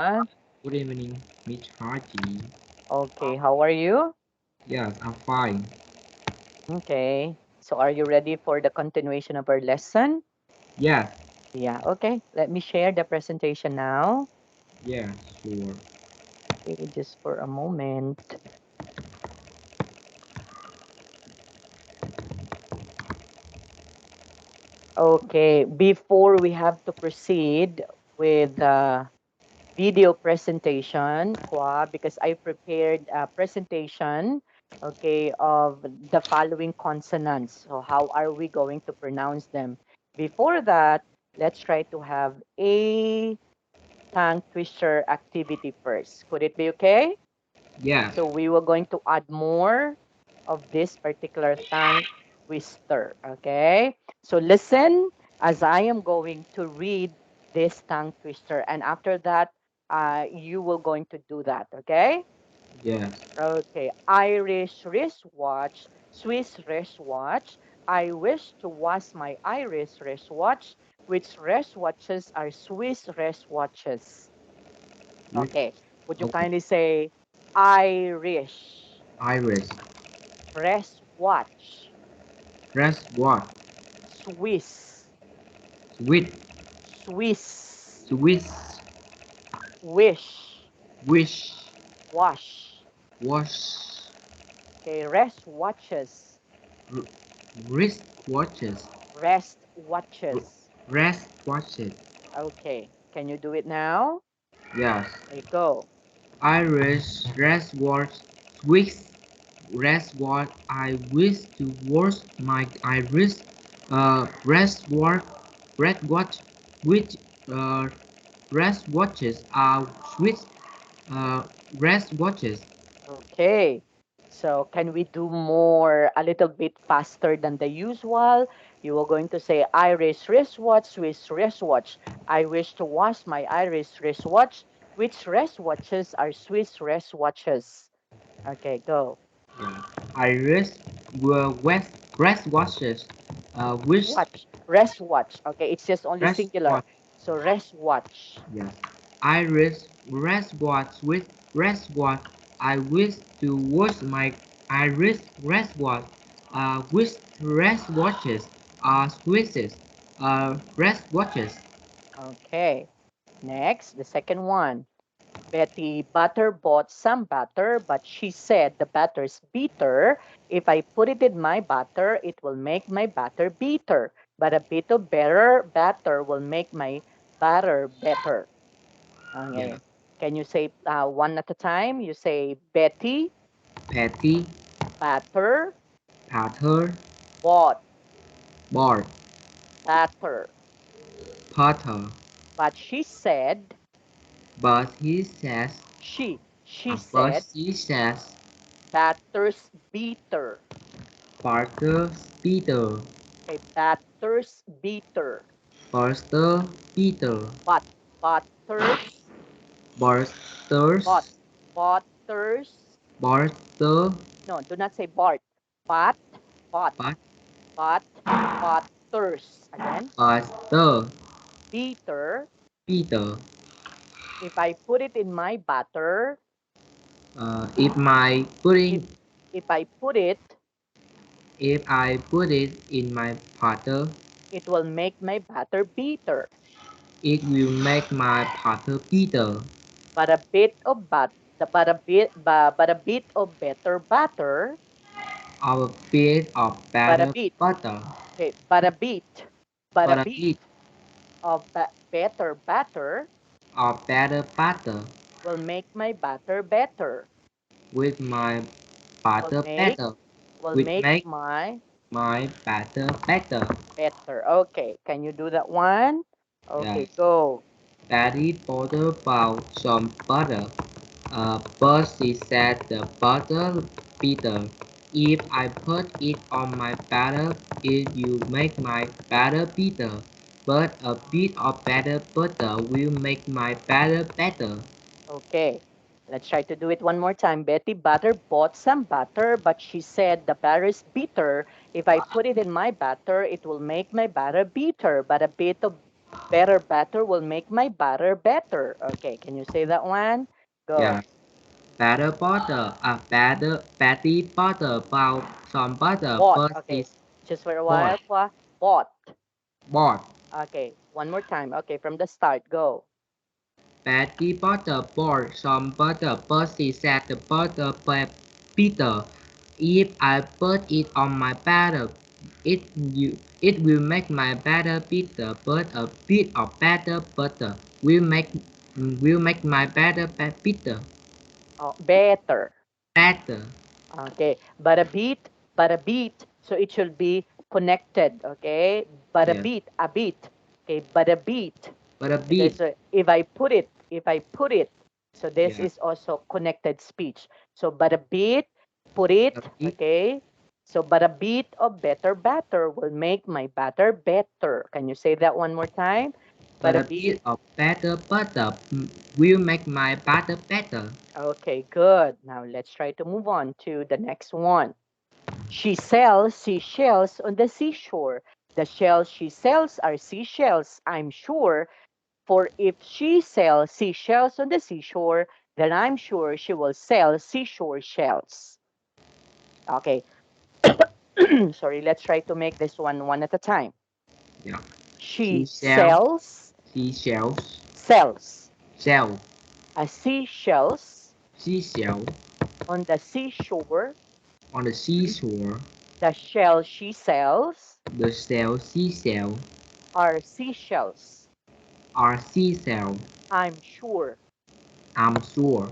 Good evening, Miss Hargie. Okay, how are you? Yes, I'm fine. Okay, so are you ready for the continuation of our lesson? Yes, Yeah, okay. Let me share the presentation now. yes, sure. Okay, just for a moment. Okay, before we have to proceed with the video presentation, Khoa, because I prepared a presentation, okay, of the following consonants. So how are we going to pronounce them? Before that, let's try to have a tongue twister activity first. Could it be okay? Yes, So we were going to add more of this particular tongue twister. Okay. So listen as I am going to read this tongue twister. And after that, you will going to do that. Okay. yes. Okay. Irish wristwatch, Swiss wristwatch. I wish to wash my Irish wristwatch. Which wristwatches are Swiss wristwatches? With Okay. Would you okay. kindly say Irish Iris. wristwatch, Press what? Swiss, Sweet. Swiss, Swiss. wish, Wish. wash. Wash. Okay. Wristwatches, R wrist watches. rest R watches. rest watches. Okay. Can you do it now? Yes. Okay, go. Irish rest watch. Swiss rest watch. I wish to wash my iris. Rest watch. Red watch. Which uh, rest watches are Swiss uh, rest watches. Okay. So can we do more a little bit faster than the usual? You are going to say Irish wristwatch, Swiss wristwatch. I wish to wash my Irish wristwatch. Which wristwatches are Swiss wristwatches? Okay, go. Yeah. Iris were rest watches. Which Watch. Rest watch. Okay, it's just only rest singular. watch? So rest watch. Yes. Iris rest watch with rest watch. I wish to wash my iris rest watch. Which rest watches are Swiss rest watches? Okay. Next, the second one. Betty Butter bought some butter, but she said the butter's bitter. If I put it in my butter, it will make my butter bitter. But a bit of better batter will make my butter better. Yeah. Okay. Can you say one at a time? You say Betty Patty, butter Patter, bought Bart, butter, Potter. but she said But he says, she but said she says, batter's bitter. Parker, Peter, Okay, batter's bitter. Buster, Peter, But butters but Busters, butters Buster, no, do not say Bart. But but but, but butters again. Buster, Bitter. Peter. If I put it in my batter, If my if pudding, if I put it, if I put it in my potter, it will make my batter bitter. it will make my potter bitter. But a bit of but a bit of better batter, Our bit of but a better bit butter, okay, but a but a bit bit of better batter of better butter will make my batter better. with my Will butter make better, will which make make my my batter better. better. Okay, can you do that one? Yeah. Okay, go. Daddy Potter bought some butter. But she said the butter bitter. If I put it on my batter, it will make my batter bitter. But a bit of better butter will make my batter better. Okay, let's try to do it one more time. Betty Butter bought some butter, but she said the batter is bitter. If I put it in my batter, it will make my batter bitter. But a bit of Better batter will make my batter better. Okay, can you say that one? Go. Yeah. Better butter. Patty butter bao some butter Bought. first Okay, is just for a bought. while. Kwa. Bought. Bought. Okay, one more time. Okay, from the start. Go. Patty butter bought some butter Percy said the butter bitter. If I put it on my batter, it will make my batter bitter, but a bit of better butter will make my batter bitter. Oh, better. Better. Okay, but a beat. So it should be connected. Okay, but Yeah. a beat. Okay, but a beat. But a Okay, bit. so if I put it, so this Yeah. is also connected speech. So but a beat, put it. A bit. Okay, so but a bit of better batter will make my batter better. Can you say that one more time? But But a a bit. bit of better butter will make my butter better. Okay, good. Now let's try to move on to the next one. She sells seashells on the seashore. The shells she sells are seashells, I'm sure. For if she sells seashells on the seashore, then I'm sure she will sell seashore shells. Okay, sorry, let's try to make this one at a time. Yeah. She Seashell. sells, Seashells. sells Shell. a seashells Seashell. on the seashore. On the seashore. The shell she sells The shell seashell are seashells, are seashell. I'm sure. I'm sure.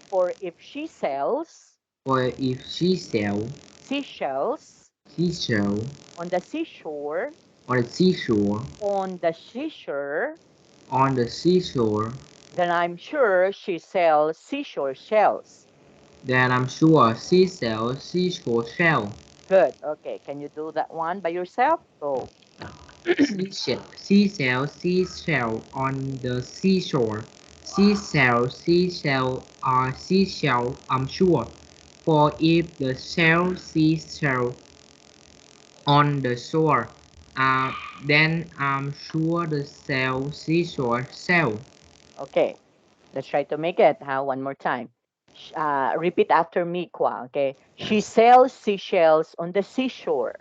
For if she sells For if she sell seashells seashell on the seashore, on the seashore, on the seashore, on the seashore, then I'm sure she sells seashore shells. then I'm sure she sells seashore shell. Good. Okay. Can you do that one by yourself? Go. Seashell, seashell on the seashore. Seashell are seashell, I'm sure. For if the shell seashell on the shore, uh, then I'm sure the shell seashore shell. Okay. Let's try to make it. One more time. Repeat after me, Kwa. Okay. She sells seashells on the seashore.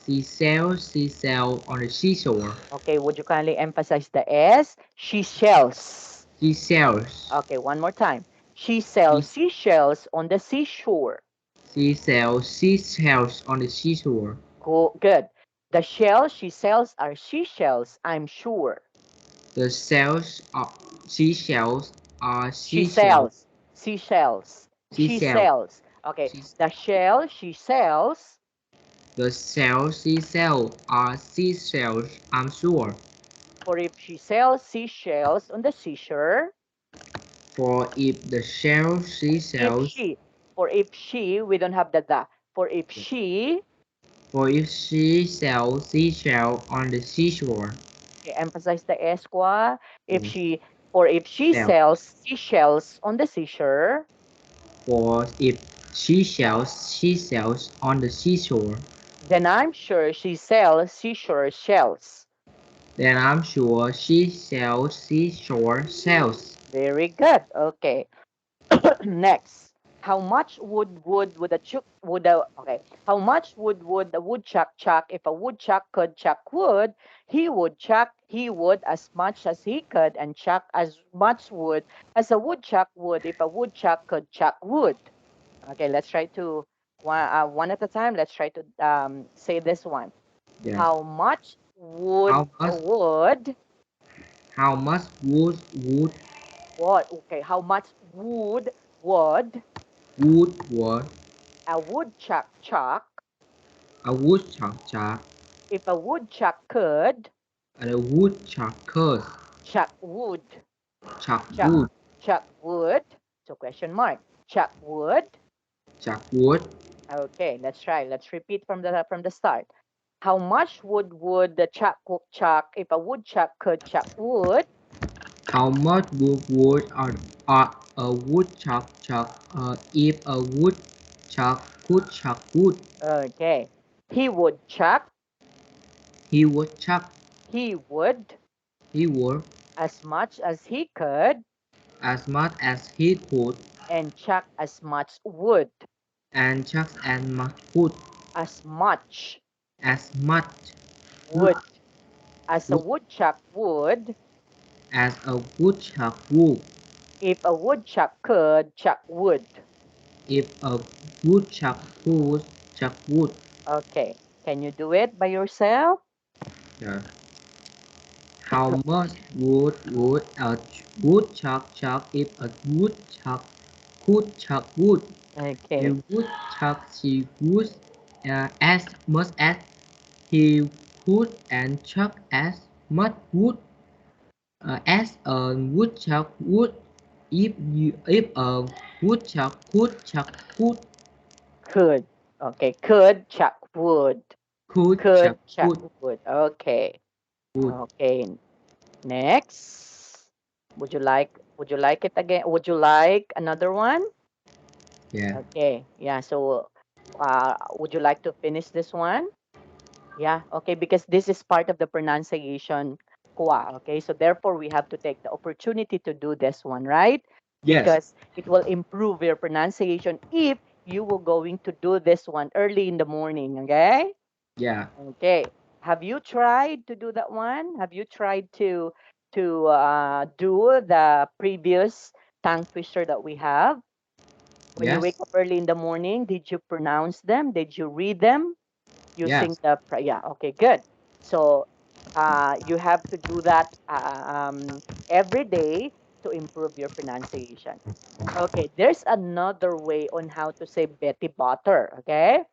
Seashell on the seashore. Okay. Would you kindly emphasize the S? She sells. Seashells. Okay. One more time. She sells seashells on the seashore. Seashells on the seashore. Cool. Good. The shells she sells are seashells, I'm sure. The shells of seashells are She seashells. sells seashells. She Seashell. sells. Okay. Seas- The shell she sells. The shells seashells are seashells, I'm sure. For if she sells seashells on the seashore, For if the shell if seashells, she, for if she, we don't have the. For if she, for if she sells seashell on the seashore. okay, emphasize the esqua. If Yes. she, or if she Shell. sells seashells on the seashore, For if she sells on the seashore, then I'm sure she sells seashore shells. then I'm sure she sells seashore shells. Very good. Okay. Next. How much would a chuck would a okay? How much would a woodchuck chuck if a woodchuck could chuck wood? He would as much as he could and chuck as much wood as a woodchuck would if a woodchuck could chuck wood. Okay, let's try to one at a time. Let's try to say this one. Yeah. How much How much would how much would what okay? How much would what a woodchuck chuck a woodchuck chuck if a woodchuck could and a woodchuck curse chuck wood, chuck chuck wood chuck wood. So question mark. Chuck wood. chuck wood. Okay, let's try. Let's repeat from the start. How much would the chuck if a woodchuck could chuck wood? How much a woodchuck chuck if a woodchuck could chuck wood? Okay. He would chuck. He would chuck He would. He worked as much as he could as much as he could and chuck as much wood. and just as much wood As much as much wood, wood. As a wood woodchuck would, as a woodchuck would. if a woodchuck could chuck wood. If a woodchuck could chuck wood, Okay. Can you do it by yourself? yeah. How much wood would a woodchuck chuck if a woodchuck could chuck wood? A Okay. woodchuck she would as much as he could and chuck as much wood as a woodchuck would if a woodchuck could chuck wood Could. Okay. Could chuck wood. could chuck Could chuck wood wood. Okay. wood. Okay. Next. Would you like it again? Would you like another one? Yeah. Okay. Yeah. So would you like to finish this one? Yeah, okay, because this is part of the pronunciation Khoa, okay? So therefore we have to take the opportunity to do this one, right? Yes. Because it will improve your pronunciation if you were going to do this one early in the morning, okay? Yeah. Okay. Have you tried to do that one? Have you tried to do the previous tongue twister that we have? When you wake Yes. up early in the morning, did you pronounce them? Did you read them? Using Yes. yeah, okay, good. So you have to do that every day to improve your pronunciation. Okay, there's another way on how to say Betty Butter. Okay,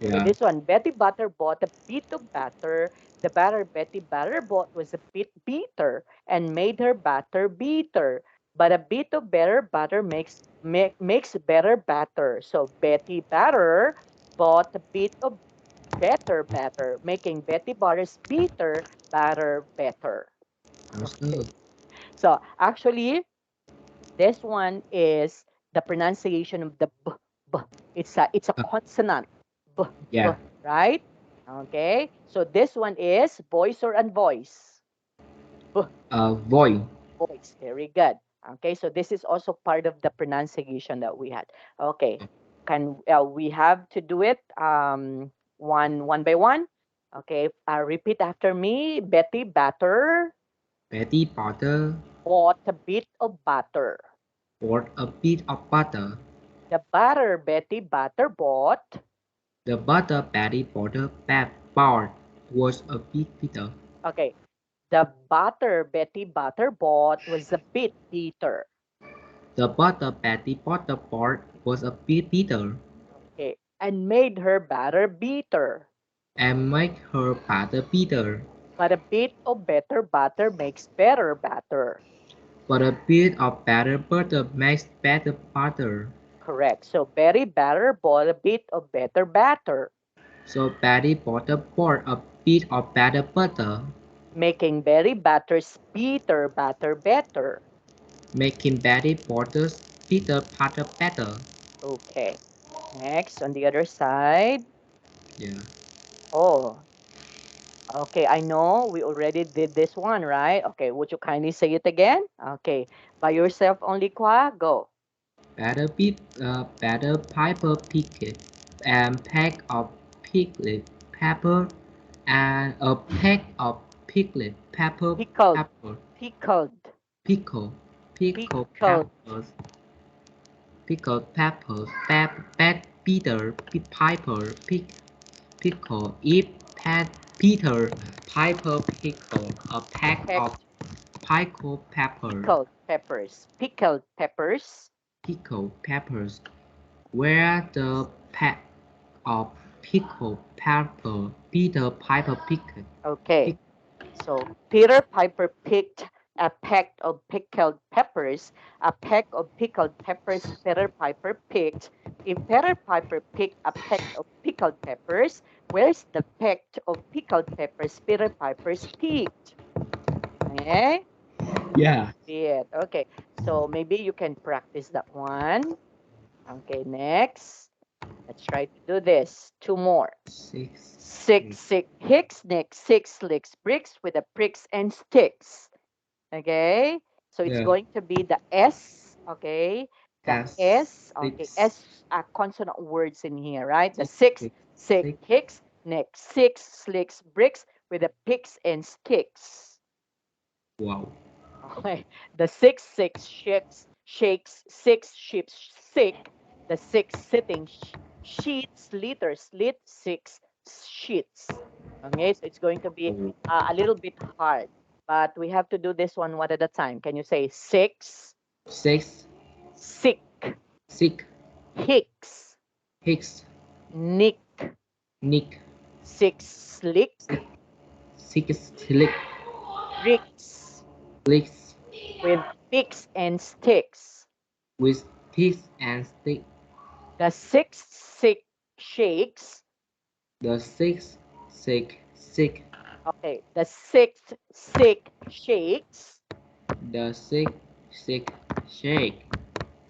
so Yeah. this one, Betty Butter bought a bit of batter. The batter Betty Butter bought was a bit bitter and made her batter bitter. But a bit of better butter makes better batter. So Betty Batter bought a bit of better, making Betty Butter's bitter batter better. Okay. Understood. So actually, this one is the pronunciation of the b. It's a Uh, consonant. B b, yeah. right? Okay. So this one is voice or unvoice. B Void. voice. Very good. Okay. So this is also part of the pronunciation that we had. Okay. Can we have to do it one by one? Okay. Repeat after me. Betty Batter Betty Potter bought a bit of butter. bought a bit of butter. The butter Betty Butter bought. The butter Betty Potter bought was a bit bitter. Okay. The butter Betty Butter bought was a bit bitter. The butter Betty Potter bought was a bit bitter Okay. And made her batter bitter. and make her butter bitter. But a bit of better butter makes better batter. But a bit of better butter makes better butter. Correct. So Betty Batter bought a bit of better batter, So Betty Potter bought a bit of better butter, making Betty Batter's bitter batter better. making Betty Potter's bitter butter better. Okay. Next, on the other side. Yeah. Oh, okay. I know we already did this one, right? Okay. Would you kindly say it again? Okay. By yourself only, Kwa? Go. Better pepper pickle and pack of pickled pepper and a pack of pickled Pickled. pepper Pickled. pickle pickle Pickled. peppers bad Peter piper pickle if pet Peter piper pickle a pack Peck, of pickled pepper pickled peppers. Pickled peppers. pickled peppers where the pack of pickled pepper Peter Piper picked. Okay. So Peter Piper picked a peck of pickled peppers. A peck of pickled peppers Peter Piper picked. If Peter Piper picked a peck of pickled peppers, where's the peck of pickled peppers Peter Piper's picked? Okay, Yeah. see it. Okay, so maybe you can practice that one. Okay, next. Let's try to do this. Two more. Six. Six, six, hicks, nick, six licks bricks with the pricks and sticks. Okay, so it's Yeah. going to be the S. Okay, the S S. Okay, six S consonant words in here, right? The six, six sick, six. hicks, neck, six, slicks, bricks with the picks and sticks. Wow. Okay, the six shakes, six ships sick, the six sitting sheets, liters, slit, six sheets. Okay, so it's going to be Oh, a little bit hard, but we have to do this one at a time. Can you say six, six sick, six hicks, hicks nick, nick six slick, six six slick bricks licks with picks and sticks. with teeth and stick. The six sick shakes. The six Okay, the sixth sick shakes, the six shake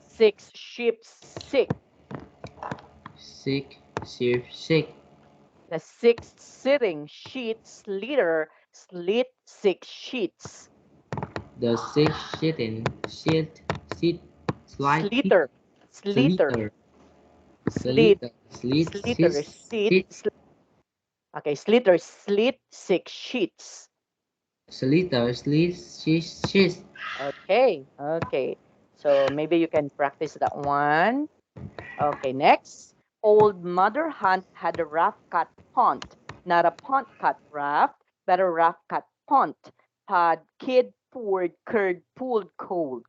six ships sick, six shift shake. the sixth sitting sheets litter, slit six sheets, The six shitting shit slide pit sliter, sliter, slither slit, slit sliter, sit, sit okay, sliter, slit six sheets. slither slit shit. Okay, okay. So maybe you can practice that one. Okay, next. Old Mother Hunt had a rough cut pond. Not a pond cut raft, but a rough cut pond. Had kid poured curd pulled cold.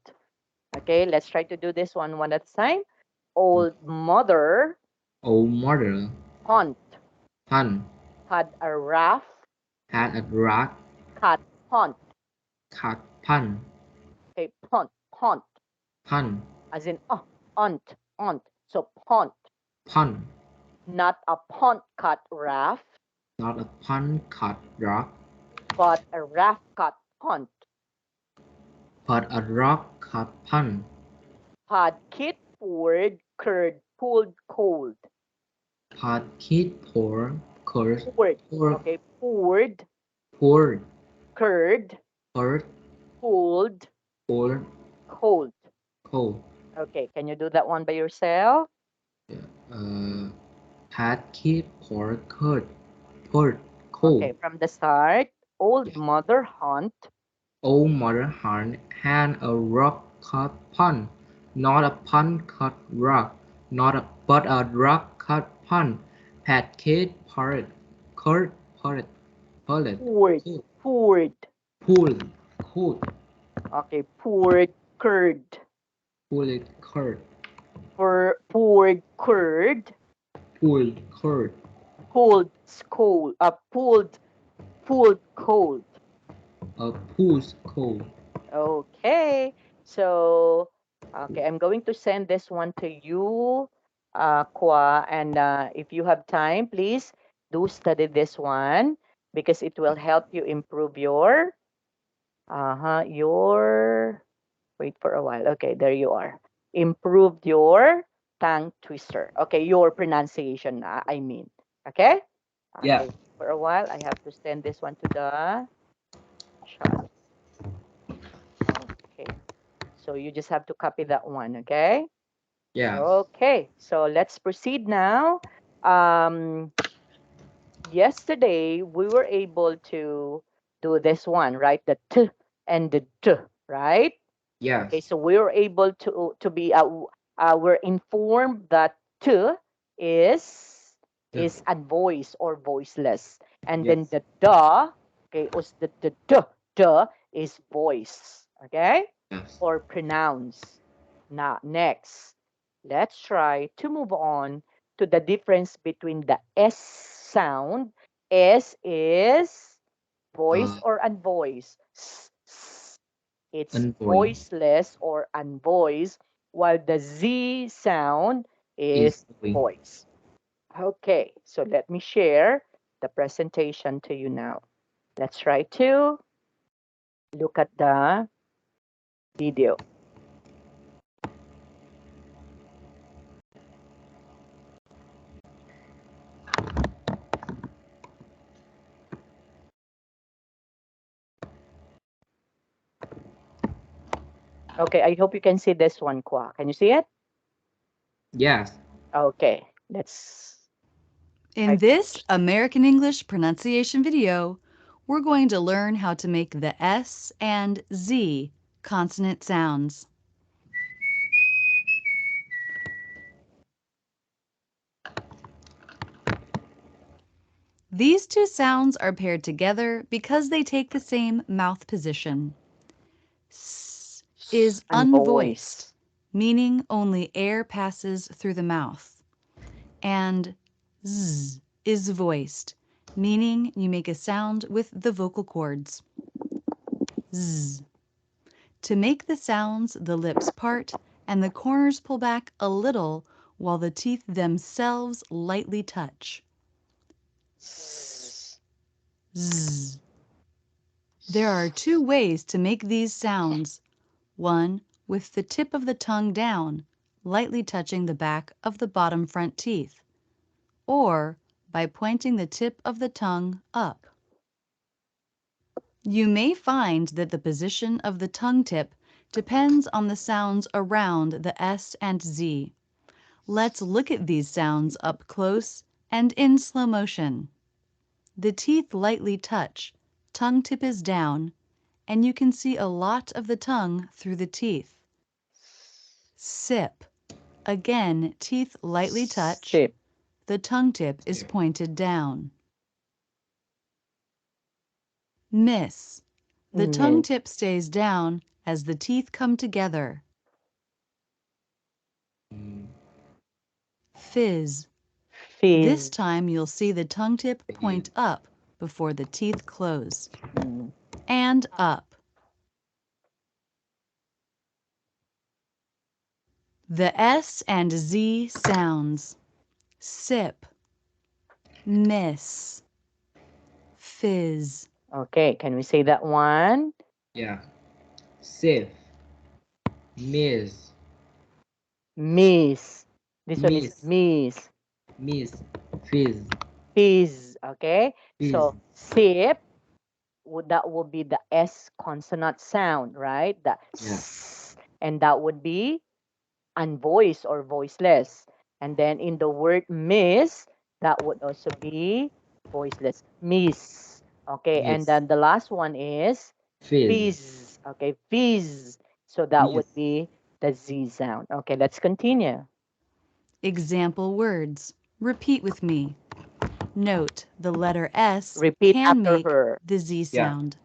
Okay, let's try to do this one at a time. Old Mother Old mother Hunt hun had a rough had a rock cut pond. cut pun Okay, pond, pun as in aunt. So pond, pun. not a pond cut raft, Not a pun cut rock, but a raft cut pond. but a rock cut pun. Had kid poured curd pulled cold. Pot kid pour curd Poured. pour Okay, poured poured curd curd pulled pour cold. cold. Okay, can you do that one by yourself? Uh, Pat kid pour curd poured Okay, cold. from the start. Old Mother Hunt Old Mother Hunt had a rock cut pun, not a pun cut rock, not a but a rock cut pun. Pat kid poured curd poured poured, cold poured. pulled cold. Okay, poured curd. Pulled curd, Poured curd. pulled curd, Pulled cold. Pulled cold. a pulse cold. Okay. So, okay, I'm going to send this one to you, Khoa, and if you have time, please do study this one because it will help you improve your, wait for a while. Okay, there you are. Improved your tongue twister. Okay, your pronunciation, I mean. Okay? Yeah, Okay, for a while, I have to send this one to the chat. Okay. So you just have to copy that one, okay? yeah, Okay, so let's proceed now. Um, Yesterday we were able to do this one, right? The t and the t, right? Okay, yes, so we were able to be we're informed that t is yeah, unvoiced or voiceless, and then yes, the da, okay, was the duh is voice, okay, yes. or pronounce. Now next, let's try to move on to the difference between the s sound. S is voice Uh, or unvoiced. It's envoy voiceless or unvoiced, while the Z sound is is going. voice. Okay, so let me share the presentation to you now. Let's try to look at the video. Okay, I hope you can see this one, Kwa. Can you see it? Yes. Okay, let's. In I this American English pronunciation video, we're going to learn how to make the S and Z consonant sounds. These two sounds are paired together because they take the same mouth position. S is and unvoiced, voice. meaning only air passes through the mouth. And Z is voiced, meaning you make a sound with the vocal cords. Z. To make the sounds, the lips part and the corners pull back a little while the teeth themselves lightly touch. S- Z. There are two ways to make these sounds. One, with the tip of the tongue down, lightly touching the back of the bottom front teeth, or by pointing the tip of the tongue up. You may find that the position of the tongue tip depends on the sounds around the S and Z. Let's look at these sounds up close and in slow motion. The teeth lightly touch, tongue tip is down, and you can see a lot of the tongue through the teeth. Sip. Again, teeth lightly touch, Sip. the tongue tip is pointed down. Miss. The tongue Miss. tip stays down as the teeth come together. Mm, Fizz. This Fizz. time you'll see the tongue tip fizz. point up before the teeth close. Mm. And up. The S and Z sounds. Sip, miss, fizz. Okay, can we say that one? Yeah. Sif. Miss. Miss. This one is Miss. miss. Miss. Fizz. Fizz. Okay, Fizz. so sip would that would be the S consonant sound, right? The Yeah. S, and that would be unvoiced or voiceless. And then in the word miss, that would also be voiceless. Miss. Okay, and Yes. then the last one is Fizz. fizz. Okay, fizz. So that would Fizz. be the Z sound. Okay, let's continue. Example words. Repeat with me. Note the letter S Repeat can after make her. the Z Yeah. sound.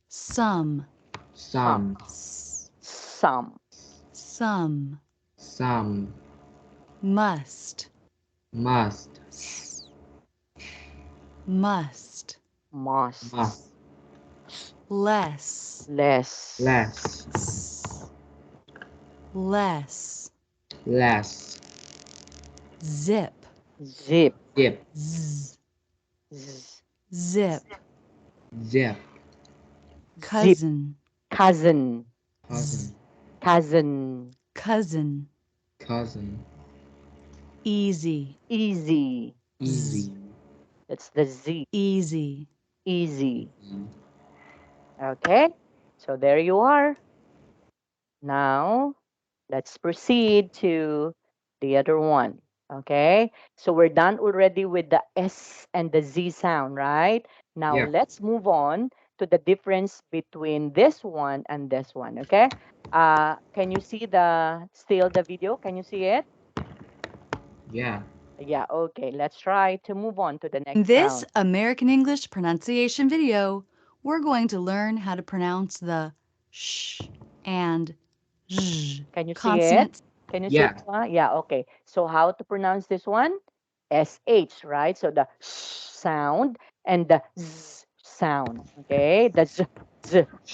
Some, Some. Some. Some. some, Some. must, Must. must, Must. Must. less, Less. Less. less, Less. zip, Zip. Zip. z, Z- zip, Zip. Zip. cousin, Cousin. z, Cousin. Cousin. cousin, Cousin. easy, Easy. z, Easy. That's the Z. easy. Easy. Easy. Okay. So there you are. Now let's proceed to the other one. Okay. So we're done already with the S and the Z sound, right? Now Yeah. let's move on to the difference between this one and this one. Okay. Can you see the video? Can you see it? Yeah. Yeah. Okay. Let's try to move on to the In next this sound. American English pronunciation video, we're going to learn how to pronounce the sh and zh Can you see it? consonants. Can you see it? Yeah. Yeah, okay. So how to pronounce this one? SH, right? So the sh sound and the z sound, okay? The z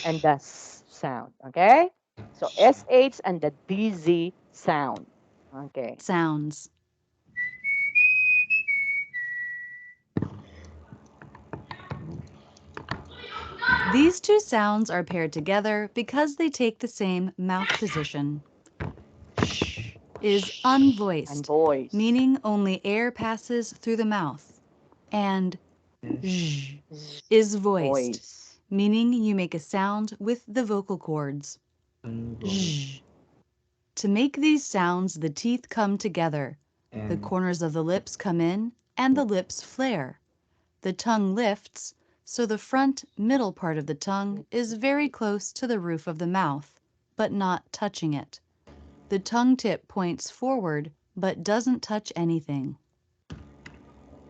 and the s sound, okay? So SH and the DZ sound, okay? Sounds. These two sounds are paired together because they take the same mouth position. Sh is And unvoiced, voice. meaning only air passes through the mouth, and zh Z is voiced, voice. meaning you make a sound with the vocal cords. unvoiced, zh. To make these sounds, the teeth come together. The and corners of the lips come in, and the lips flare. The tongue lifts, so the front middle part of the tongue is very close to the roof of the mouth, but not touching it. The tongue tip points forward, but doesn't touch anything.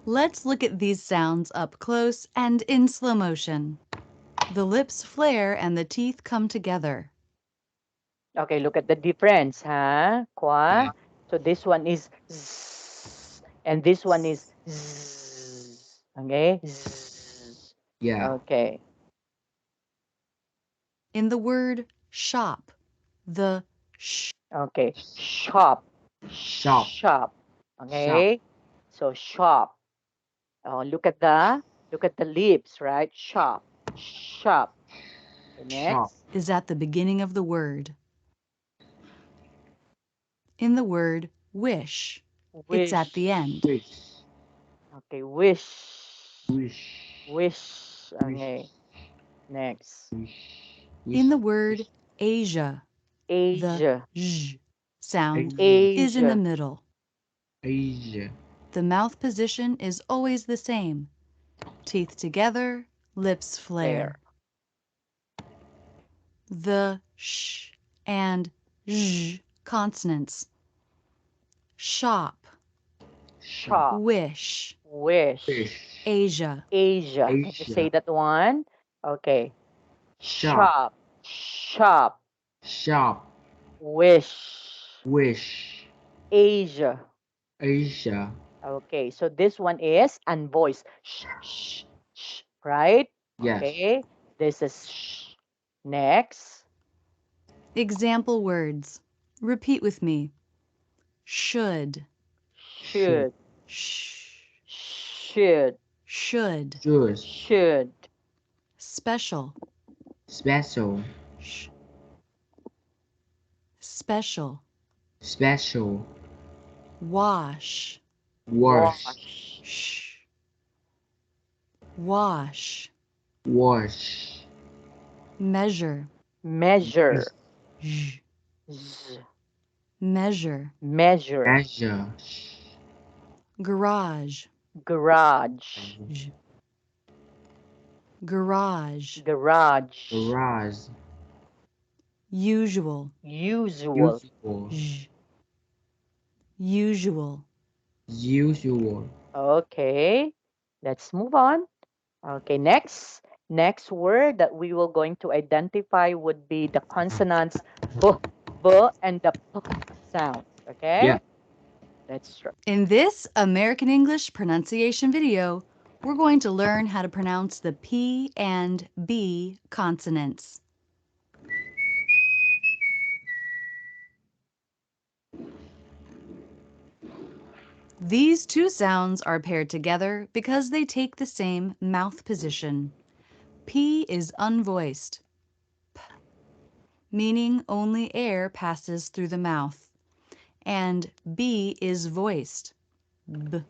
Let's look at these sounds up close and in slow motion. The lips flare and the teeth come together. Okay, look at the difference, huh? yeah, Kwa. So this one is zzz, and this one is zzz. Okay? Zzz. yeah, Okay. In the word shop, the sh Okay. Shop. shop, Shop. shop, Okay? So shop. Oh, look at the lips, right? Shop. Shop. Okay, shop, next. is at the beginning of the word. In the word wish, it's at the Wish. end. wish, Okay, wish. wish, Wish. wish, Okay, next. wish, In wish, the word wish, Asia, the Asia. zh sound Asia, is in the Asia. middle. Asia, The mouth position is always the same. Teeth together, lips There. flare. The sh and zh consonants. Shop, shop, Shop. wish, Wish. wish, Asia. Asia. Can you say Asia, that one? Okay. shop, Shop. Shop. shop, Wish. wish, Asia. Asia, Okay. So this one is unvoiced. Sh, sh, sh. Right? yes, Okay. This is sh. Next. Example words. Repeat with me. Should, should, Should. sh, Should. should. should, Should. Special, special, sh, special. special, Wash, wash, Wash. sh, wash. wash, Measure, Measure. zh, Z. measure. Measure. measure, Garage, Garage. zh, garage. Garage. garage, Usual, Usual. usual, zh, usual. usual, Okay. Let's move on. Okay, next. Next word that we will going to identify would be the consonants b, b, and the p sounds. yeah, Okay? Let's try. In this American English pronunciation video, we're going to learn how to pronounce the P and B consonants. These two sounds are paired together because they take the same mouth position. P is unvoiced, p, meaning only air passes through the mouth, and B is voiced, b,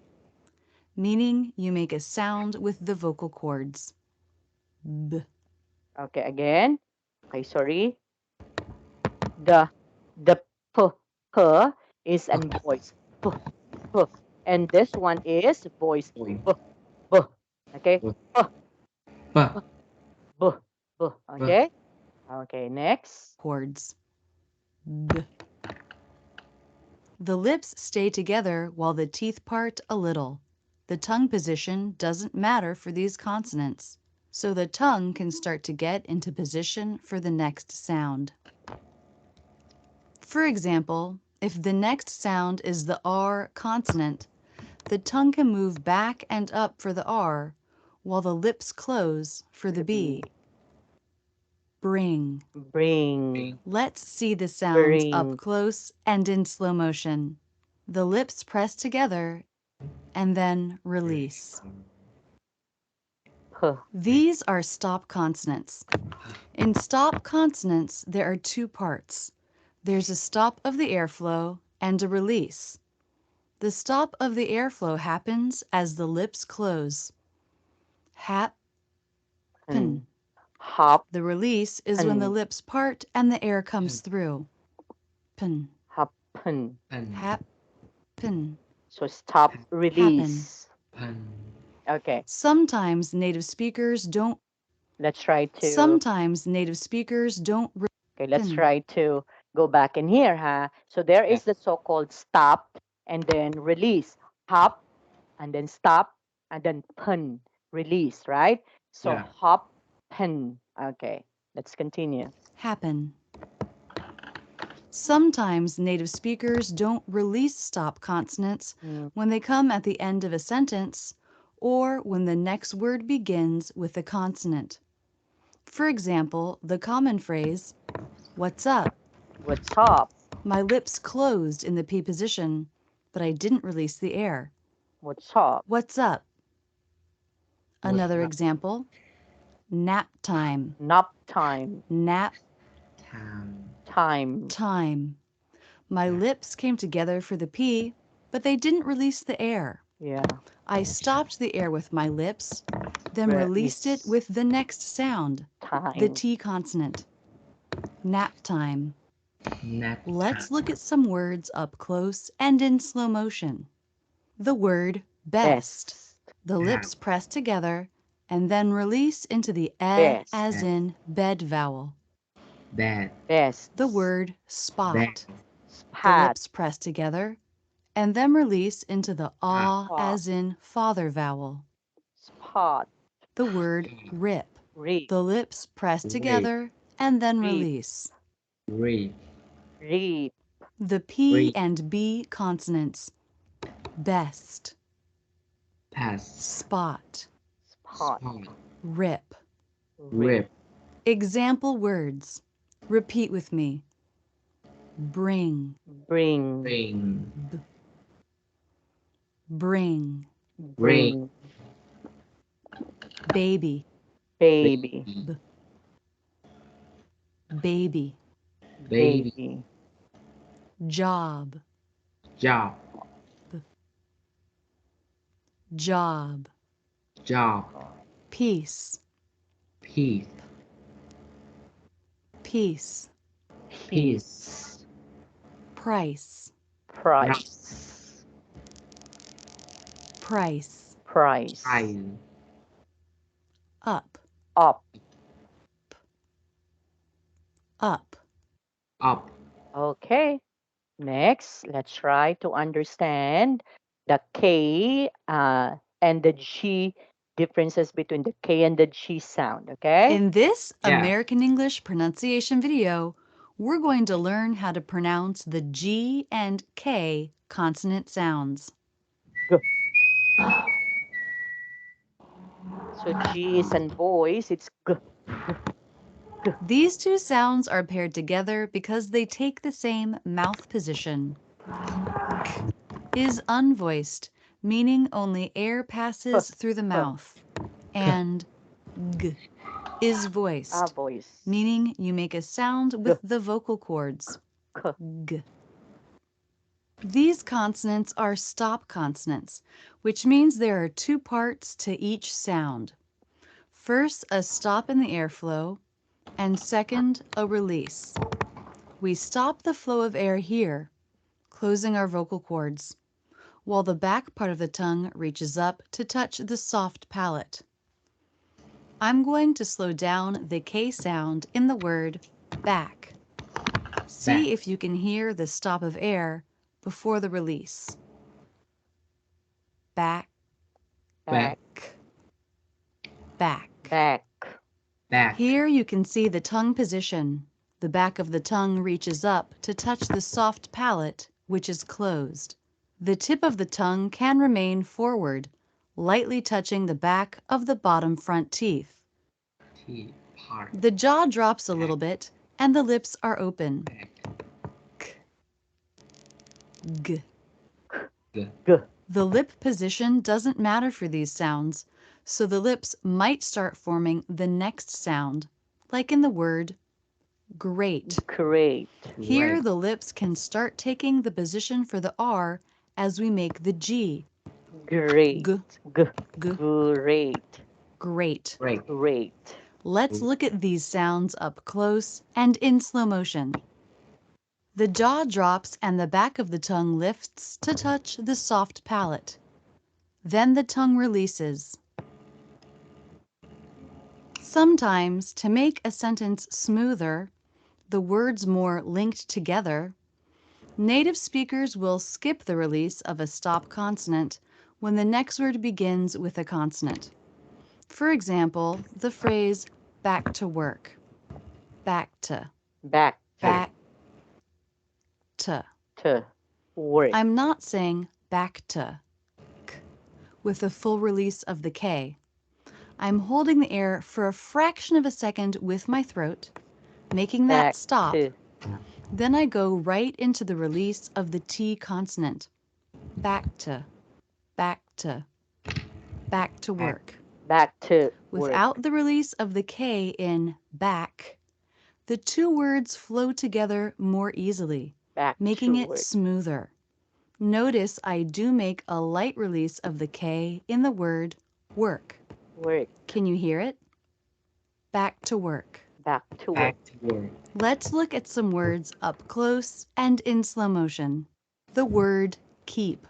meaning you make a sound with the vocal cords. B. Okay, again. Okay, sorry. The the p, p is an voice. P, p. And this one is voice. point, B, b. Okay? b, P, b, b, b. b, Okay? Okay, next. Chords. B. The lips stay together while the teeth part a little. The tongue position doesn't matter for these consonants, so the tongue can start to get into position for the next sound. For example, if the next sound is the R consonant, the tongue can move back and up for the R, while the lips close for the B. Bring. Bring. Let's see the sounds up Bring. close and in slow motion. The lips press together and then release. P. These are stop consonants. In stop consonants, there are two parts. There's a stop of the airflow and a release. The stop of the airflow happens as the lips close. Happen. Hmm. Hop. The release is when the lips part and the air comes through. Pen, Happen. pen, happen, So stop, happen. release. pen, Okay, Sometimes native speakers don't let's try to Sometimes native speakers don't okay, let's pen. try to go back in here, huh? So there is the so-called stop and then release. Hop and then stop and then pun, release, right? So yeah, hop, pun. Okay, let's continue. Happen. Sometimes native speakers don't release stop consonants Mm, when they come at the end of a sentence or when the next word begins with a consonant. For example, the common phrase, "What's up?" what's up? My lips closed in the P position, but I didn't release the air. What's up? What's up? what's Another up, example, nap time. Nap time. Nap time, Time. time. My lips came together for the P, but they didn't release the air. Yeah. I stopped the air with my lips, then released it Release. with the next sound, the Time. T consonant. Nap time. nap Let's time, look at some words up close and in slow motion. The word best. Best. The lips press together and then release into the E Best. as in bed vowel. bad, Best. The word bad, spot. The Spot. lips press together and then release into the ah Ah. as in father vowel. Spot. The word rip. Reap. The lips press rape, together and then Reap. release. rape, Reap. The P rape, and B consonants. Best, pass, spot, Spot. spot, rip. Reap. rip, Example words. Repeat with me. Bring, Bring. ring, b, bring. ring, Bring. Baby, Baby. baby, b, baby. baby, Baby. Job, job, b, job. job, Peace, peace, peace. peace, Peace. Price, Price. price. Price. price, Up, Up. up. up, Okay. Next, let's try to understand the K and the G differences between the K and the G sound. Okay. In this yeah, American English pronunciation video, we're going to learn how to pronounce the G and K consonant sounds. G. So G is in voice. It's G. G. These two sounds are paired together because they take the same mouth position. K is unvoiced, meaning only air passes through the mouth, and G is voiced, Voice. meaning you make a sound with the vocal cords. K. G. These consonants are stop consonants, which means there are two parts to each sound. First, a stop in the airflow, and second, a release. We stop the flow of air here, closing our vocal cords, while the back part of the tongue reaches up to touch the soft palate. I'm going to slow down the K sound in the word back. See if you can hear the stop of air before the release. Back, Back. back. Back. back, Here you can see the tongue position. The back of the tongue reaches up to touch the soft palate, which is closed. The tip of the tongue can remain forward, lightly touching the back of the bottom front teeth. T, part, The jaw drops a little bit, and the lips are open. back, K, g. g, G. The lip position doesn't matter for these sounds, so the lips might start forming the next sound, like in the word great. Great. Here, great, the lips can start taking the position for the R as we make the G. Great. G, G. g, Great. great. great, Great. Let's look at these sounds up close and in slow motion. The jaw drops and the back of the tongue lifts to touch the soft palate. Then the tongue releases. Sometimes, to make a sentence smoother, the words more linked together, native speakers will skip the release of a stop consonant when the next word begins with a consonant. For example, the phrase back to work. Back to. Back Back to. to work. I'm not saying back to with a full release of the K. I'm holding the air for a fraction of a second with my throat, making that Back stop. to. Then I go right into the release of the T consonant. Back to, back to, back to work. Back to work. Without the release of the K in back, the two words flow together more easily, Back making to it work. smoother. Notice I do make a light release of the K in the word work. Work. Can you hear it? Back to work. Back to work. Back to work. Let's look at some words up close and in slow motion. The word keep.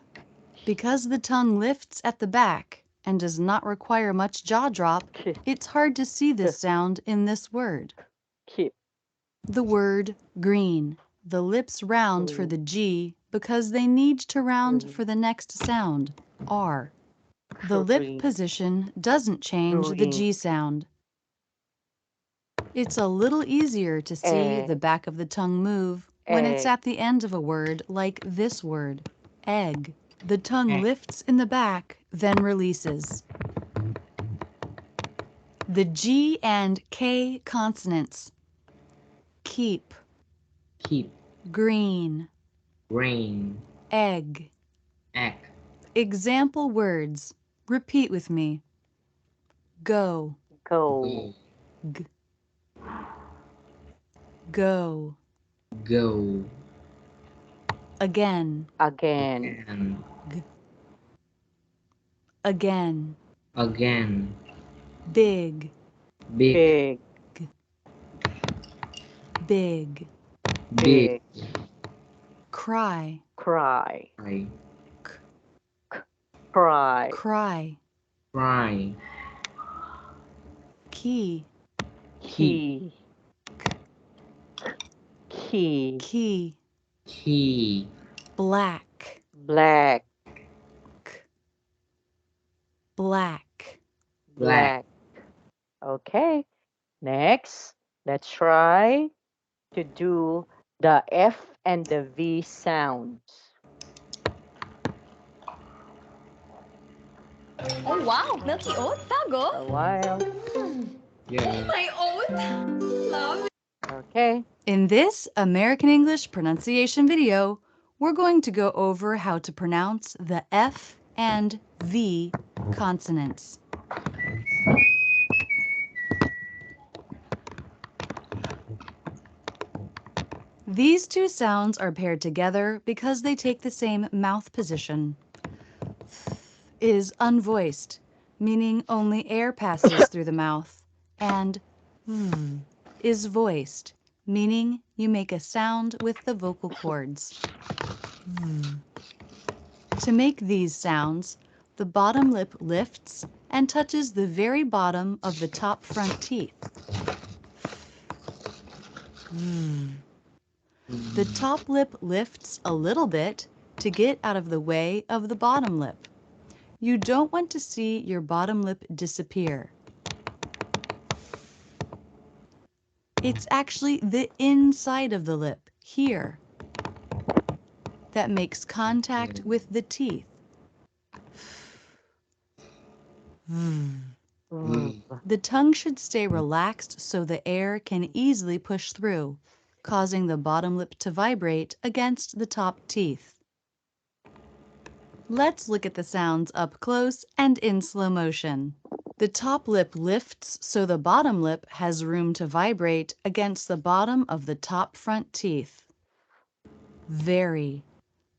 Because the tongue lifts at the back and does not require much jaw drop, it's hard to see this sound in this word. Keep. The word green. The lips round for the G because they need to round for the next sound, R. The lip Green. position doesn't change the G sound. It's a little easier to see the back of the tongue move when it's Egg. at the end of a word like this word, egg. The tongue Egg. lifts in the back, then releases. The G and K consonants. Keep, Keep. green, Rain. egg. Egg. Example words. Repeat with me. Go, Go. Go. go. Go. Again, Again. And again. again. Big, Big. Big. big. Big. Cry, Cry. Cry. Cry. cry. Cry. Key, Key. Key. key. Key. Black, Black. black. Black. Okay. Next, let's try to do the F and the V sounds. Oh wow, milky oat, tago. A while. Yeah. My oat. Love. Okay. In this American English pronunciation video, we're going to go over how to pronounce the F and V consonants. These two sounds are paired together because they take the same mouth position. Is unvoiced, meaning only air passes through the mouth, and v is voiced, meaning you make a sound with the vocal cords. To make these sounds, the bottom lip lifts and touches the very bottom of the top front teeth. The top lip lifts a little bit to get out of the way of the bottom lip. You don't want to see your bottom lip disappear. It's actually the inside of the lip, here, that makes contact with the teeth. The tongue should stay relaxed so the air can easily push through, causing the bottom lip to vibrate against the top teeth. Let's look at the sounds up close and in slow motion. The top lip lifts so the bottom lip has room to vibrate against the bottom of the top front teeth. Very.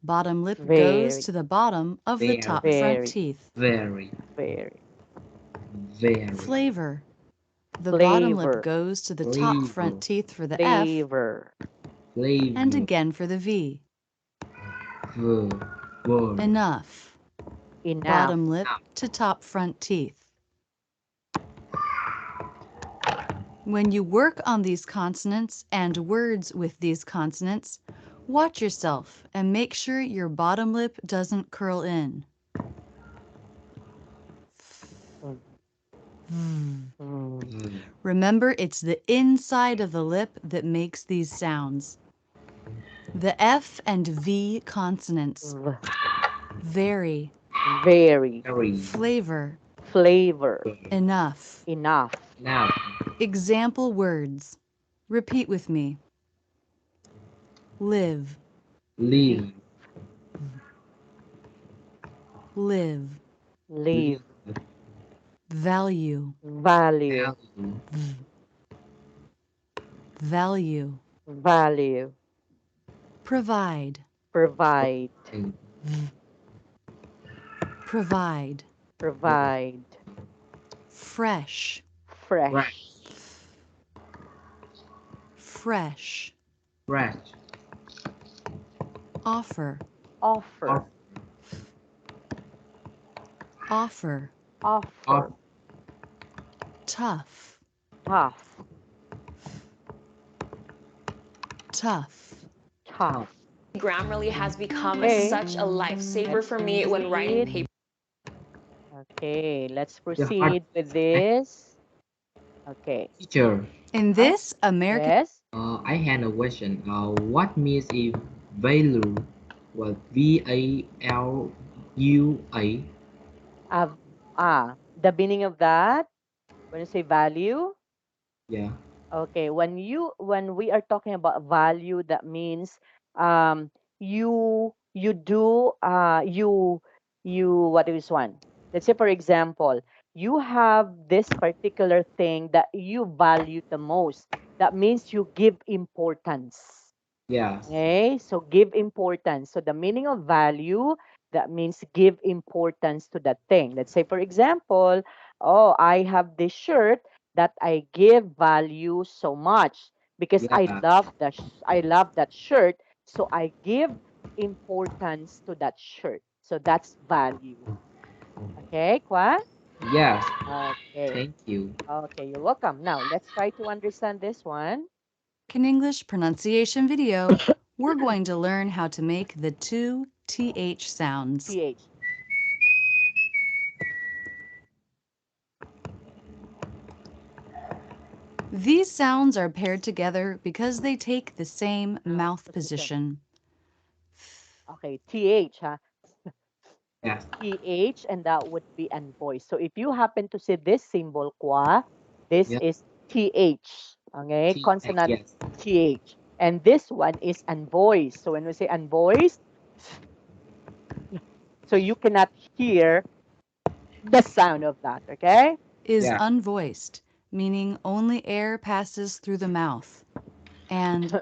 Bottom lip goes Very. to the bottom of the Very. top Very. front teeth. Very. Very. Very. Flavor. The bottom lip Flavor. goes to the top front Flavor. teeth for the F Flavor. and Flavor. again for the V. Ver. Enough. Enough. Bottom lip to top front teeth. When you work on these consonants and words with these consonants, watch yourself and make sure your bottom lip doesn't curl in. Mm. Remember, it's the inside of the lip that makes these sounds. The F and V consonants. V- Very. Very. Very. Flavor. Flavor. Enough. Enough. Now. Example words. Repeat with me. Live. Live. Live. Live. Value. Value. Value. Value. Provide. Provide. Provide. Provide. Fresh. Fresh. Fresh. Fresh. Offer. Offer. Offer. Offer. Tough. Tough. Tough. Tough. Grammarly has become Okay. such a lifesaver for me when writing paper. Okay, let's The proceed with this. Okay. teacher. In this American Yes. I had a question. What means if value? Well, VALUA. Uh, the meaning of that, when you say value, Yeah. okay, when we are talking about value, that means um you do you what is one? Let's say for example, you have this particular thing that you value the most. That means you give importance. Yes. Okay, so give importance. So the meaning of value, that means give importance to that thing. Let's say, for example, oh, I have this shirt that I give value so much because Yeah. I love that shirt. So I give importance to that shirt. So that's value. Okay, Kwa? Yes. Okay. Thank you. Okay, you're welcome. Now let's try to understand this one. English pronunciation video, we're going to learn how to make the two TH sounds. TH. These sounds are paired together because they take the same mouth position. Okay, TH, huh? Yes. TH, and that would be an voice. So if you happen to see this symbol, kwa, this Yeah. is TH, okay, T. consonant Yes. TH. And this one is unvoiced. So when we say unvoiced, so you cannot hear the sound of that, okay? Is Yeah. unvoiced, meaning only air passes through the mouth. And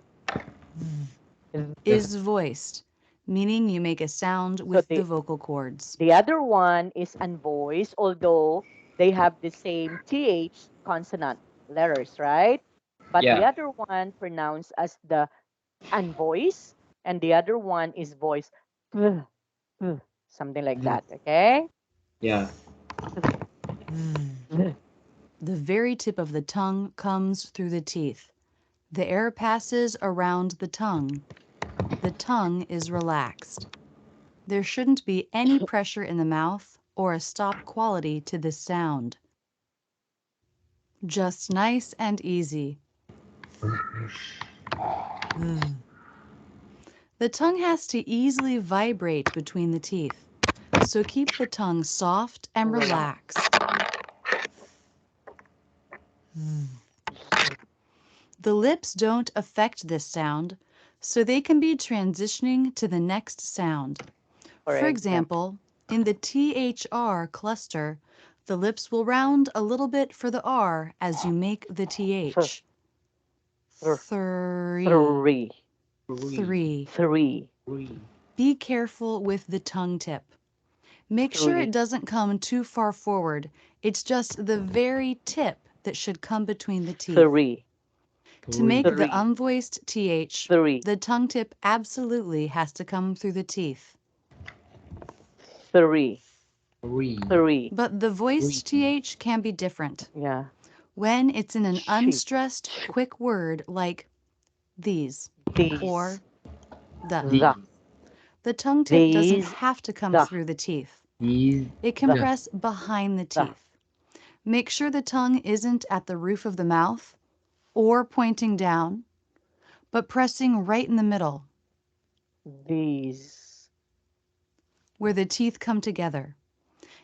is voiced, meaning you make a sound So with the vocal cords. the other one is unvoiced, although they have the same TH consonant letters, right? But the Yeah. other one pronounced as the unvoiced, and the other one is voiced, something like that, okay? Yeah. The very tip of the tongue comes through the teeth. The air passes around the tongue. The tongue is relaxed. There shouldn't be any pressure in the mouth or a stop quality to this sound. Just nice and easy. The tongue has to easily vibrate between the teeth, so keep the tongue soft and relaxed. The lips don't affect this sound, so they can be transitioning to the next sound. For example, in the THR cluster, the lips will round a little bit for the R as you make the TH. Three. Three. Three. Three. Be careful with the tongue tip. Make sure it doesn't come too far forward. It's just the very tip that should come between the teeth. Three. To make the Three. unvoiced TH, Three. the tongue tip absolutely has to come through the teeth. Three. Three. Three. But the voiced TH can be different. Yeah. When it's in an Sheep. unstressed, quick word like these These. or the, The. the tongue tip doesn't These. have to come The. through the teeth. These. It can The. press behind the The. teeth. Make sure the tongue isn't at the roof of the mouth or pointing down, but pressing right in the middle These. where the teeth come together.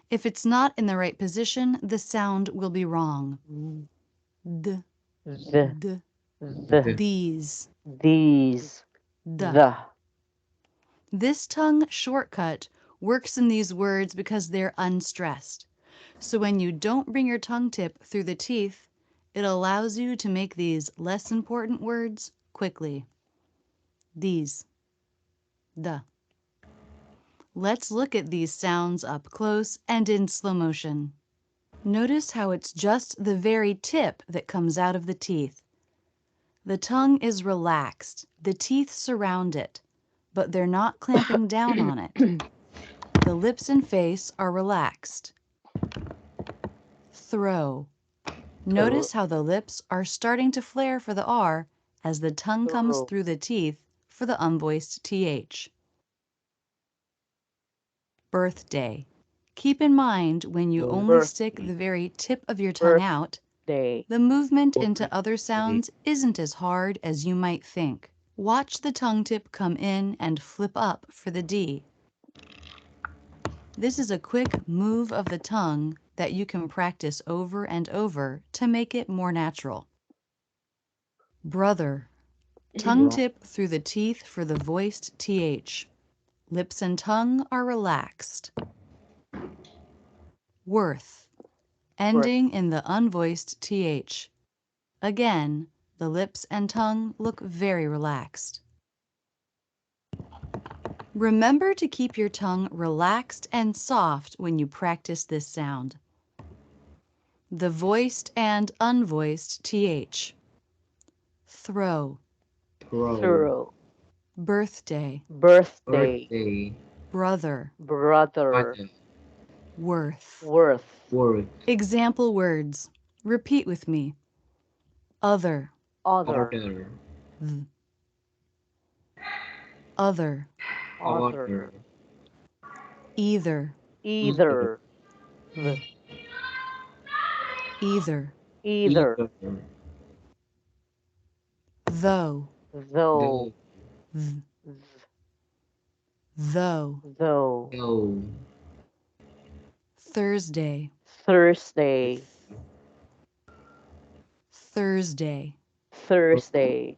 If it's not in the right position, the sound will be wrong. D, The. d, The. these, These. the. The. This tongue shortcut works in these words because they're unstressed. So when you don't bring your tongue tip through the teeth, it allows you to make these less important words quickly. These, the. Let's look at these sounds up close and in slow motion. Notice how it's just the very tip that comes out of the teeth. The tongue is relaxed, the teeth surround it, but they're not clamping down on it. The lips and face are relaxed. Throw. Notice how the lips are starting to flare for the R as the tongue comes Throw. through the teeth for the unvoiced TH. Birthday. Keep in mind when you only stick the very tip of your tongue out, Day. the movement into other sounds isn't as hard as you might think. Watch the tongue tip come in and flip up for the D. This is a quick move of the tongue that you can practice over and over to make it more natural. Brother. Tongue tip through the teeth for the voiced TH. Lips and tongue are relaxed. Worth. Ending in the unvoiced TH. Again, the lips and tongue look very relaxed. Remember to keep your tongue relaxed and soft when you practice this sound. The voiced and unvoiced TH. Throw. Throw. Birthday. Birthday. Brother. Brother. Worth. Worth. Example words. Repeat with me. Other. Other. Th. Other. Other. Either. Either. Either. Either. Though. Though. Th. Though. Though. Thursday. Thursday. Thursday. Thursday.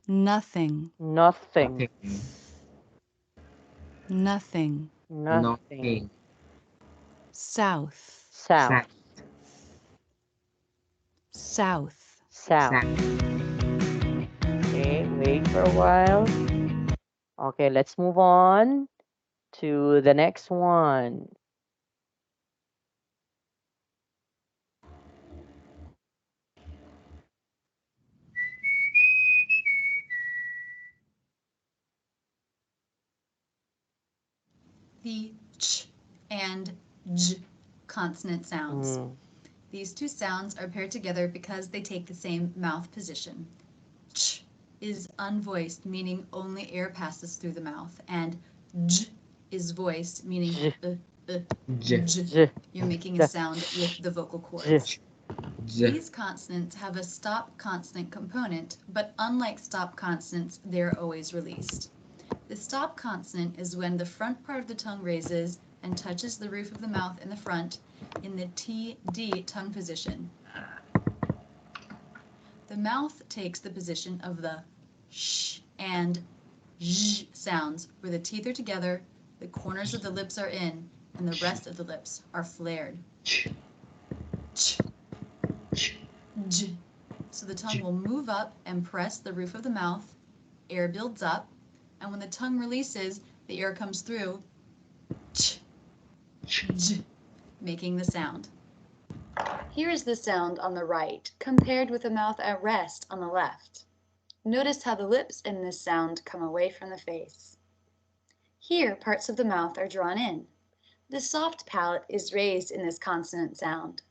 Nothing. Nothing. Nothing. Nothing. South. South. South. South. Okay, wait for a while. Okay, let's move on to the next one. The ch and j consonant sounds. These two sounds are paired together because they take the same mouth position. Ch is unvoiced, meaning only air passes through the mouth, and j is voiced, meaning j. You're making a sound with the vocal cords. These consonants have a stop consonant component, but unlike stop consonants, they're always released. The stop consonant is when the front part of the tongue raises and touches the roof of the mouth in the front in the TD tongue position. The mouth takes the position of the sh and zh sounds, where the teeth are together, the corners of the lips are in, and the rest of the lips are flared. Ch. J. So the tongue will move up and press the roof of the mouth, air builds up, and when the tongue releases, the air comes through, ch, j, making the sound. Here is the sound on the right compared with the mouth at rest on the left. Notice how the lips in this sound come away from the face. Here, parts of the mouth are drawn in. The soft palate is raised in this consonant sound.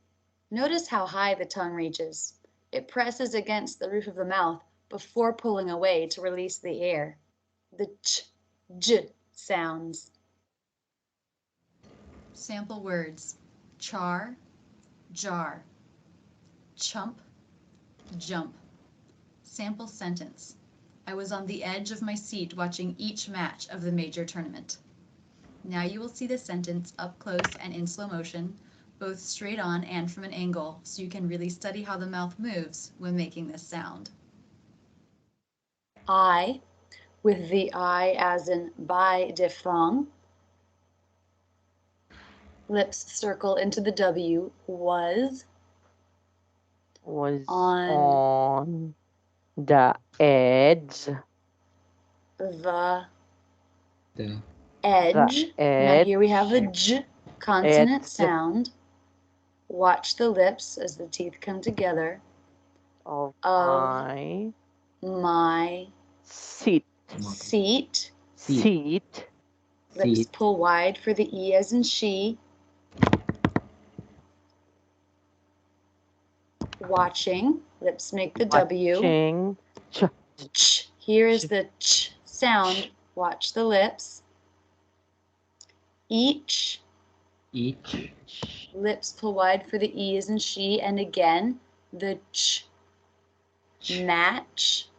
Notice how high the tongue reaches. It presses against the roof of the mouth before pulling away to release the air. The ch, j sounds. Sample words: char, jar, chump, jump. Sample sentence: I was on the edge of my seat watching each match of the major tournament. Now you will see the sentence up close and in slow motion, both straight on and from an angle, so you can really study how the mouth moves when making this sound. I, with the I as in by diphthong. Lips circle into the W, was on the edge. The The edge. Now here we have the j consonant Edge. sound. Watch the lips as the teeth come together. Of Of my seat. seat. Seat. Lips seat. pull wide for the E as in she. Watching. Lips make the W. Watching. Ch. Here is the ch sound. Watch the lips. Each. Each. Lips pull wide for the E as in she. And again, the ch. Match.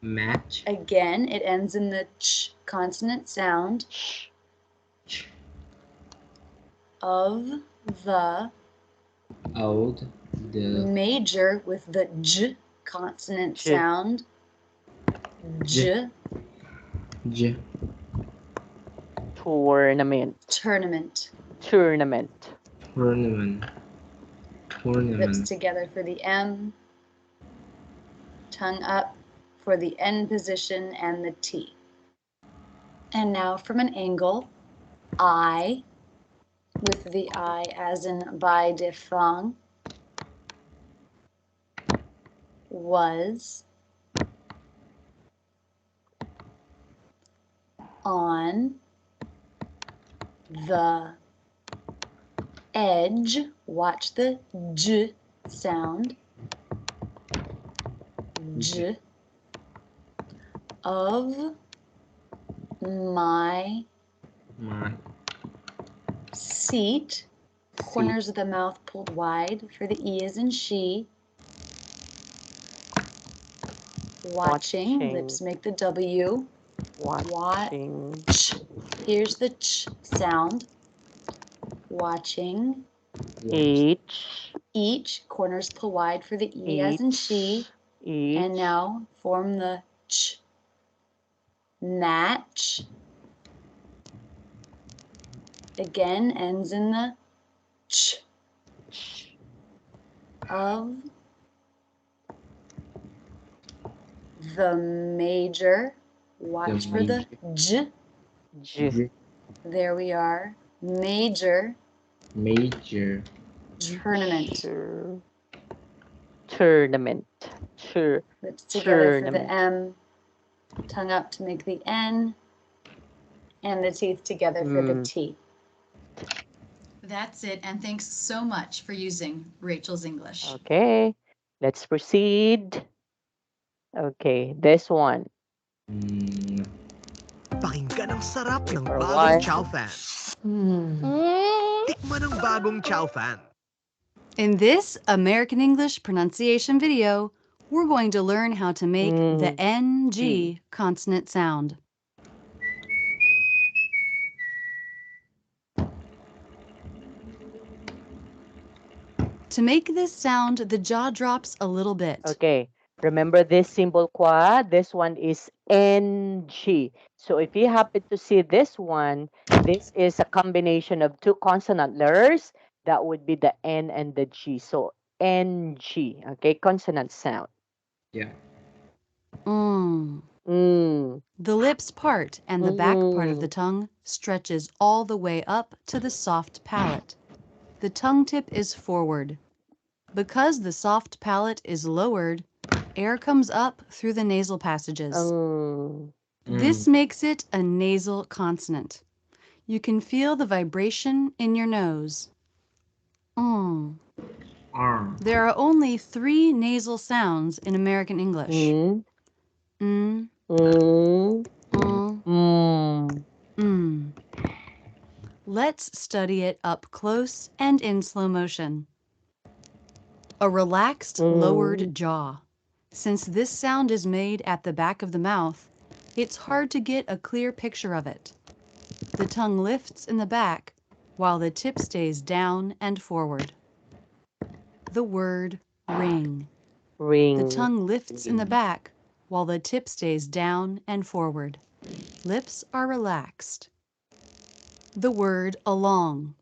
Match. Again, it ends in the ch consonant sound. Of the Old. The major with the j consonant sound. J. J. Tournament. Tournament. Lips together for the M. Tongue up for the N position and the T. And now from an angle, I, with the I as in by diphthong, was on the edge. Watch the j sound. J. Of my seat. Corners of the mouth pulled wide for the E as in she. Watching. Lips make the W. Watching. Watch. Here's the ch sound. Watching. Each. Corners pull wide for the E as in she. And now form the ch. Match. Again, ends in the ch. Of the major. Watch for the j. There we are. Major. Tournament. Lips together for the M. Tongue up to make the N. And the teeth together for the T. That's it, and thanks so much for using Rachel's English. Okay, let's proceed. Okay, this one. Pakinggan ang sarap ng For bagong one. Chow Fan. Tikman ang bagong Chow Fan. In this American English pronunciation video, we're going to learn how to make the NG consonant sound. To make this sound, the jaw drops a little bit. Okay, remember this symbol Khoa? This one is NG. So if you happen to see this one, this is a combination of two consonant letters. That would be the N and the G. So NG, okay, consonant sound. Yeah. The lips part and the back part of the tongue stretches all the way up to the soft palate. The tongue tip is forward. Because the soft palate is lowered, air comes up through the nasal passages. This makes it a nasal consonant. You can feel the vibration in your nose. There are only 3 nasal sounds in American English. Mm, mm. Let's study it up close and in slow motion. A relaxed, lowered jaw. Since this sound is made at the back of the mouth, it's hard to get a clear picture of it. The tongue lifts in the back while the tip stays down and forward. The word ring. The tongue lifts in the back while the tip stays down and forward. Lips are relaxed. The word along.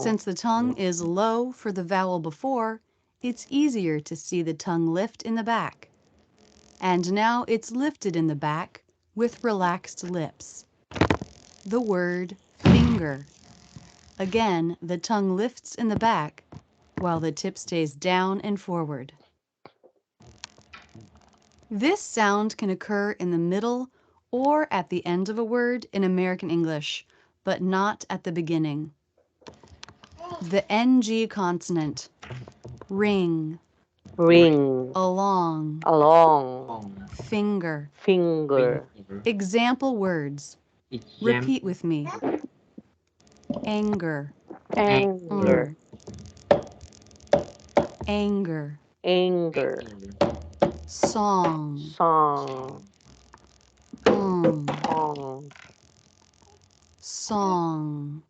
Since the tongue is low for the vowel before, it's easier to see the tongue lift in the back. And now it's lifted in the back with relaxed lips. The word finger. Again, the tongue lifts in the back while the tip stays down and forward. This sound can occur in the middle or at the end of a word in American English, but not at the beginning. The NG consonant. Ring. Along. Finger. Example words. Repeat with me. Anger. Anger. Song. Song.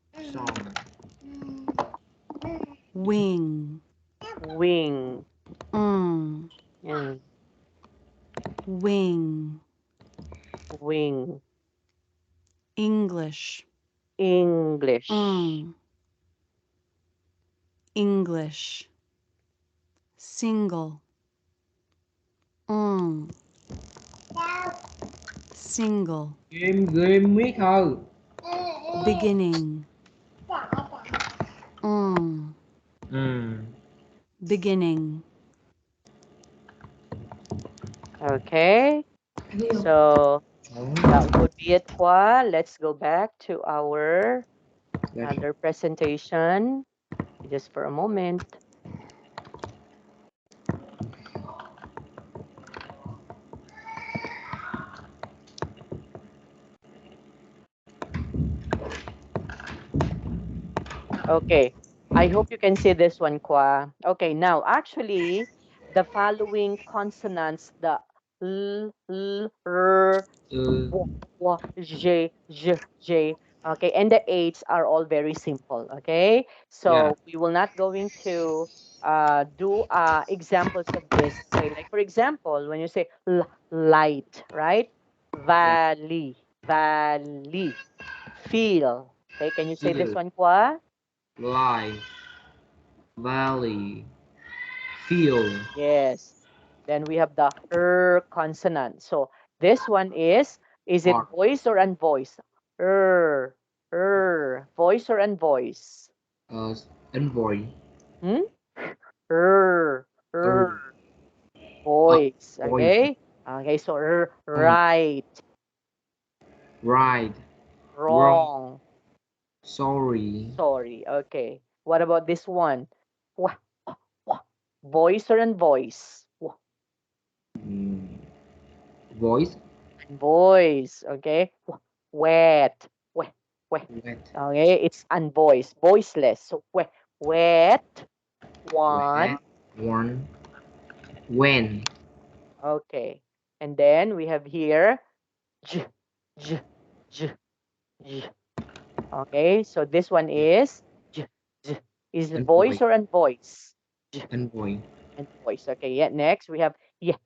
Wing. Wing. English. English. Single. Single. Beginning. Beginning. Okay, so that would be it, Khoa. Let's go back to our other presentation. Just for a moment. Okay, I hope you can see this one, Khoa. Okay, now actually, the following consonants, the r, w, j, okay, and the H's are all very simple, okay? So we will not going to do examples of this. Okay, like for example, when you say light, right? Valley, feel. Okay, can you say this one, Khoa? Life, valley, field. Yes. Then we have the consonant. So this one is it Park. voice or unvoiced? Voice or unvoiced? Envoy. Hmm? Er, Er, voice. voice. Okay. Okay. So Voice. right, Right. Wrong. wrong, Sorry. sorry. Okay. What about this one? Wah, wah. Voice or unvoiced? Mm, Voice. Voice. Okay. Wet. Wet. Wet. Wet. Okay. It's unvoiced. Voiceless. So wet. One. Wet. One. When. Okay. And then we have here j, j, j, j. Okay. So this one is j, j. Is it Envoy. voice or unvoiced? J Envoy. and voice. Okay. Yeah. Next we have yet.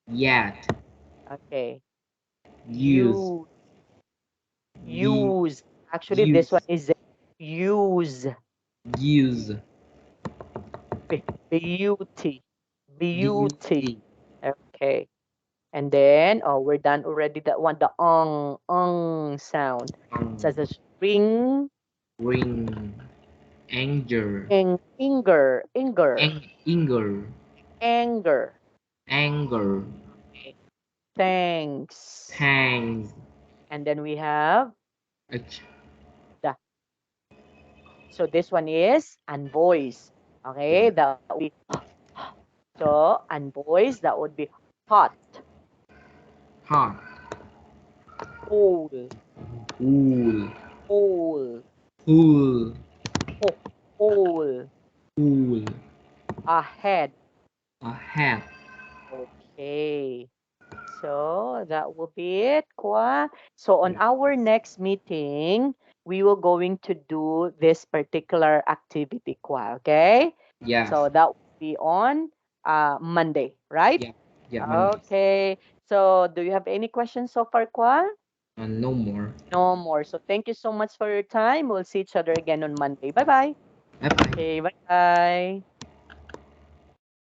Yet. Okay. Use. Use. Actually, this one Use. is use. Use. Beauty. Beauty. Okay. And then, oh, we're done already. That one, the sound. Such as ring, Ring. anger, Inger. anger, Anger. anger, Okay. Thanks. thanks, And then we have ach- the. So this one is unvoiced. Okay, yeah, that would be so unvoiced. That would be hot, hot, cold, cool, cold, cool, cold, cool, ahead. ahead. Okay. So that will be it, Kwa. So on Yeah. our next meeting, we will going to do this particular activity, Kwa. Okay. Yes. So that will be on Monday, right? Yeah. Yeah. Monday. Okay. So do you have any questions so far, Kwa? No more. No more. So thank you so much for your time. We'll see each other again on Monday. Bye bye. Bye bye. Okay. Bye bye.